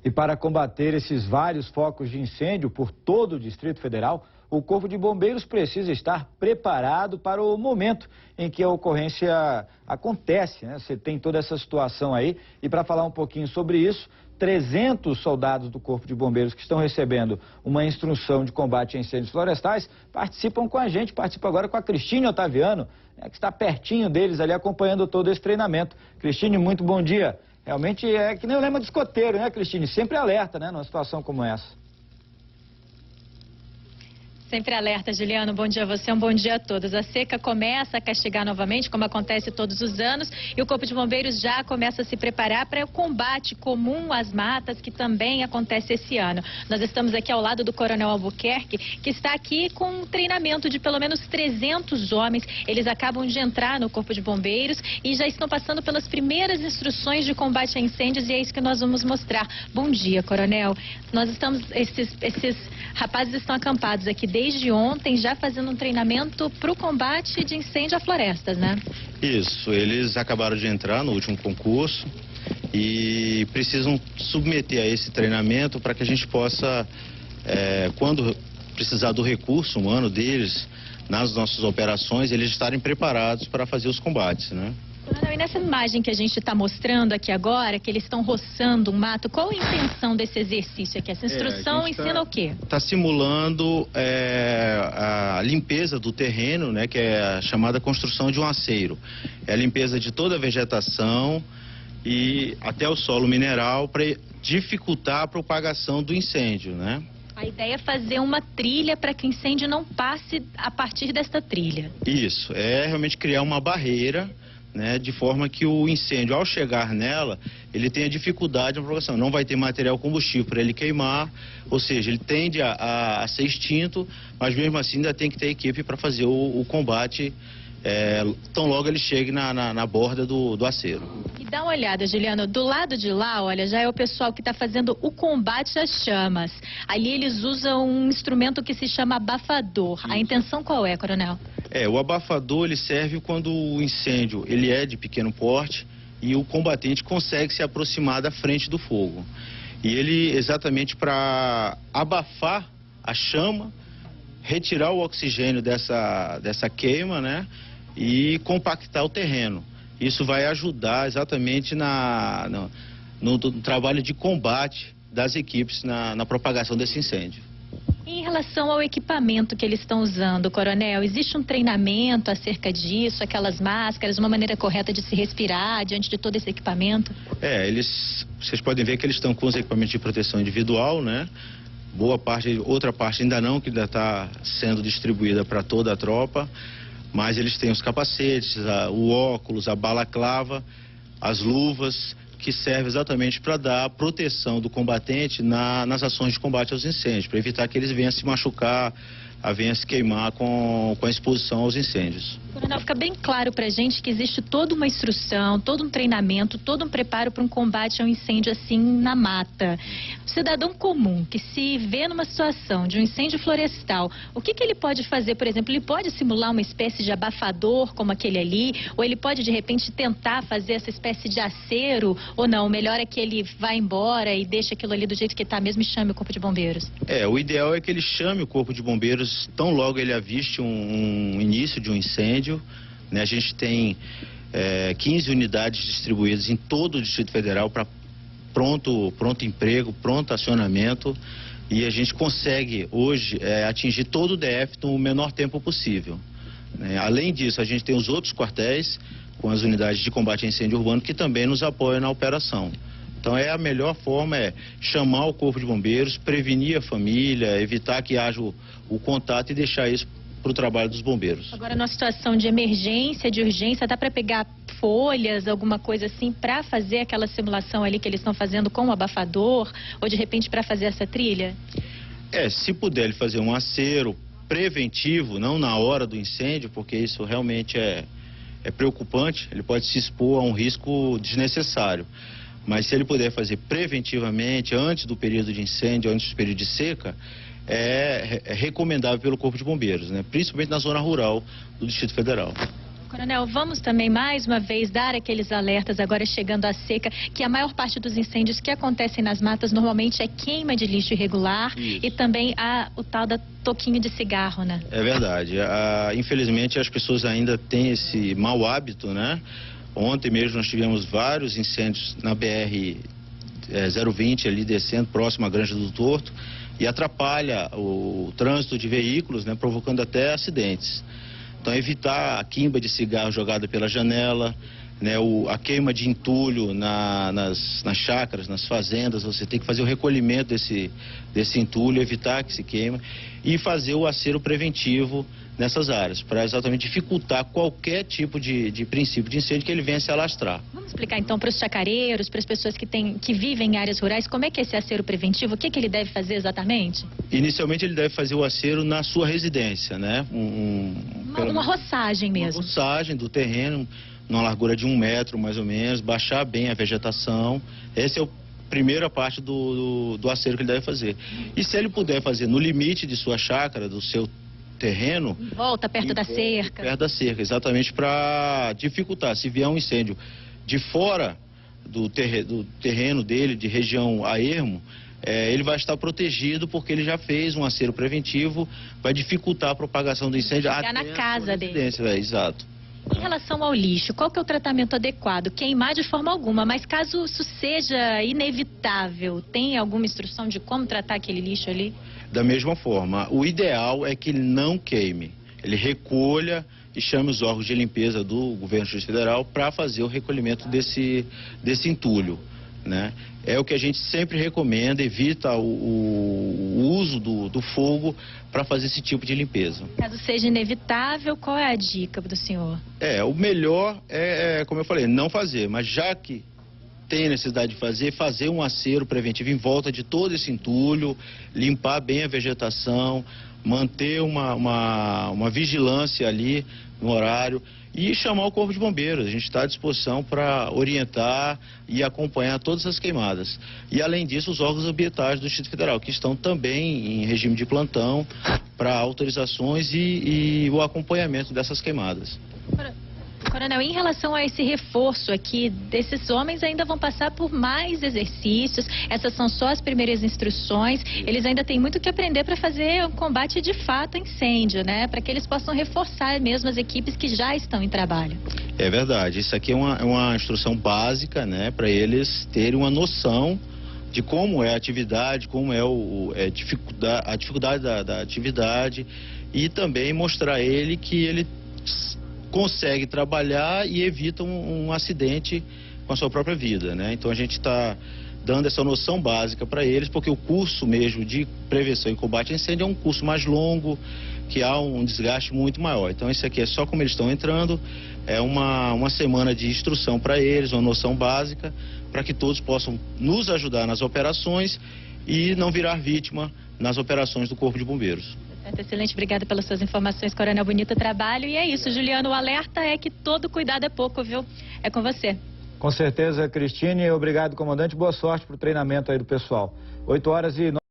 E para combater esses vários focos de incêndio por todo o Distrito Federal, o Corpo de Bombeiros precisa estar preparado para o momento em que a ocorrência acontece, né? Você tem toda essa situação aí. E para falar um pouquinho sobre isso, 300 soldados do Corpo de Bombeiros que estão recebendo uma instrução de combate a incêndios florestais participam com a gente, participa agora com a Cristine Otaviano, né, que está pertinho deles ali acompanhando todo esse treinamento. Cristine, muito bom dia. Realmente é que nem o lema do escoteiro, né, Cristine? Sempre alerta, né, numa situação como essa. Sempre alerta, Juliano. Bom dia a você, um bom dia a todos. A seca começa a castigar novamente, como acontece todos os anos, e o Corpo de Bombeiros já começa a se preparar para o combate comum às matas, que também acontece esse ano. Nós estamos aqui ao lado do Coronel Albuquerque, que está aqui com um treinamento de pelo menos 300 homens. Eles acabam de entrar no Corpo de Bombeiros e já estão passando pelas primeiras instruções de combate a incêndios, e é isso que nós vamos mostrar. Bom dia, Coronel. Esses rapazes estão acampados aqui desde ontem, já fazendo um treinamento para o combate de incêndio a florestas, né? Isso, eles acabaram de entrar no último concurso e precisam submeter a esse treinamento para que a gente possa, quando precisar do recurso humano deles, nas nossas operações, eles estarem preparados para fazer os combates, né? E nessa imagem que a gente está mostrando aqui agora, que eles estão roçando um mato, qual a intenção desse exercício aqui? Essa instrução ensina o quê? Está simulando a limpeza do terreno, né, que é a chamada construção de um aceiro. É a limpeza de toda a vegetação e até o solo mineral para dificultar a propagação do incêndio, né? A ideia é fazer uma trilha para que o incêndio não passe a partir desta trilha. Isso, é realmente criar uma barreira, né, de forma que o incêndio, ao chegar nela, ele tenha dificuldade na propagação. Não vai ter material combustível para ele queimar, ou seja, ele tende a ser extinto, mas mesmo assim ainda tem que ter equipe para fazer o combate, tão logo ele chegue na borda do aceiro. E dá uma olhada, Juliano, do lado de lá, olha, já é o pessoal que está fazendo o combate às chamas. Ali eles usam um instrumento que se chama abafador. A intenção qual é, Coronel? O abafador ele serve quando o incêndio ele é de pequeno porte e o combatente consegue se aproximar da frente do fogo. E ele exatamente para abafar a chama, retirar o oxigênio dessa queima, né, e compactar o terreno. Isso vai ajudar exatamente no trabalho de combate das equipes na propagação desse incêndio. Em relação ao equipamento que eles estão usando, Coronel, existe um treinamento acerca disso, aquelas máscaras, uma maneira correta de se respirar diante de todo esse equipamento? Vocês podem ver que eles estão com os equipamentos de proteção individual, né? Outra parte ainda não, que ainda está sendo distribuída para toda a tropa, mas eles têm os capacetes, o óculos, a balaclava, as luvas, que serve exatamente para dar proteção do combatente nas ações de combate aos incêndios, para evitar que eles venham se machucar, venham se queimar com a exposição aos incêndios. Coronel, fica bem claro para a gente que existe toda uma instrução, todo um treinamento, todo um preparo para um combate ao incêndio assim na mata. O cidadão comum que se vê numa situação de um incêndio florestal, o que ele pode fazer, por exemplo? Ele pode simular uma espécie de abafador como aquele ali, ou ele pode de repente tentar fazer essa espécie de aceiro, ou não? O melhor é que ele vá embora e deixe aquilo ali do jeito que está mesmo e chame o Corpo de Bombeiros. O ideal é que ele chame o Corpo de Bombeiros tão logo ele aviste um início de um incêndio, né? A gente tem 15 unidades distribuídas em todo o Distrito Federal para pronto emprego, pronto acionamento, e a gente consegue hoje atingir todo o DF no menor tempo possível, né? Além disso, a gente tem os outros quartéis com as unidades de combate a incêndio urbano que também nos apoiam na operação. Então a melhor forma é chamar o Corpo de Bombeiros, prevenir a família, evitar que haja o contato e deixar isso para o trabalho dos bombeiros. Agora, numa situação de emergência, de urgência, dá para pegar folhas, alguma coisa assim, para fazer aquela simulação ali que eles estão fazendo com o abafador, ou de repente para fazer essa trilha? Se puder ele fazer um acero preventivo, não na hora do incêndio, porque isso realmente é preocupante, ele pode se expor a um risco desnecessário. Mas se ele puder fazer preventivamente, antes do período de incêndio, antes do período de seca, é recomendável pelo Corpo de Bombeiros, né? Principalmente na zona rural do Distrito Federal. Coronel, vamos também mais uma vez dar aqueles alertas agora chegando à seca, que a maior parte dos incêndios que acontecem nas matas normalmente é queima de lixo irregular. Isso. E também o tal da toquinho de cigarro, né? É verdade. Infelizmente as pessoas ainda têm esse mau hábito, né? Ontem mesmo nós tivemos vários incêndios na BR 020 ali descendo próximo à Granja do Torto e atrapalha o trânsito de veículos, né? Provocando até acidentes. Então, evitar a queima de cigarro jogada pela janela, né, a queima de entulho nas chácaras, nas fazendas. Você tem que fazer o recolhimento desse entulho, evitar que se queime e fazer o acero preventivo nessas áreas, para exatamente dificultar qualquer tipo de princípio de incêndio que ele venha se alastrar. Vamos explicar então para os chacareiros, para as pessoas que vivem em áreas rurais, como é que é esse acero preventivo, o que ele deve fazer exatamente? Inicialmente ele deve fazer o acero na sua residência, né? Uma roçagem mesmo. Uma roçagem do terreno, numa largura de 1 metro mais ou menos, baixar bem a vegetação. Essa é a primeira parte do acero que ele deve fazer. E se ele puder fazer no limite de sua chácara, do seu terreno... Volta perto da cerca. Perto da cerca, exatamente para dificultar. Se vier um incêndio de fora do terreno dele, de região a ermo, ele vai estar protegido porque ele já fez um acero preventivo, vai dificultar a propagação do incêndio até na casa dele. Exato. Em relação ao lixo, qual que é o tratamento adequado? Queimar de forma alguma, mas caso isso seja inevitável, tem alguma instrução de como tratar aquele lixo ali? Da mesma forma, o ideal é que ele não queime. Ele recolha e chame os órgãos de limpeza do governo do Distrito Federal para fazer o recolhimento desse entulho, né? É o que a gente sempre recomenda, evita o uso do fogo para fazer esse tipo de limpeza. Caso seja inevitável, qual é a dica do senhor? O melhor como eu falei, não fazer, mas já que tem necessidade de fazer um acero preventivo em volta de todo esse entulho, limpar bem a vegetação, manter uma vigilância ali no horário e chamar o Corpo de Bombeiros. A gente está à disposição para orientar e acompanhar todas as queimadas. E, além disso, os órgãos ambientais do Distrito Federal, que estão também em regime de plantão para autorizações e o acompanhamento dessas queimadas. Coronel, em relação a esse reforço aqui, desses homens ainda vão passar por mais exercícios, essas são só as primeiras instruções, eles ainda têm muito que aprender para fazer um combate de fato a incêndio, né? Para que eles possam reforçar mesmo as equipes que já estão em trabalho. É verdade, isso aqui é uma instrução básica, né? Para eles terem uma noção de como é a atividade, como é a dificuldade da atividade e também mostrar a ele que ele consegue trabalhar e evita um acidente com a sua própria vida, né? Então a gente está dando essa noção básica para eles, porque o curso mesmo de prevenção e combate a incêndio é um curso mais longo, que há um desgaste muito maior. Então isso aqui é só como eles estão entrando, é uma semana de instrução para eles, uma noção básica, para que todos possam nos ajudar nas operações e não virar vítima nas operações do Corpo de Bombeiros. Excelente, obrigada pelas suas informações, Coronel. Bonito trabalho. E é isso, Juliano, o alerta é que todo cuidado é pouco, viu? É com você. Com certeza, Cristine. Obrigado, comandante. Boa sorte para o treinamento aí do pessoal. 8h09.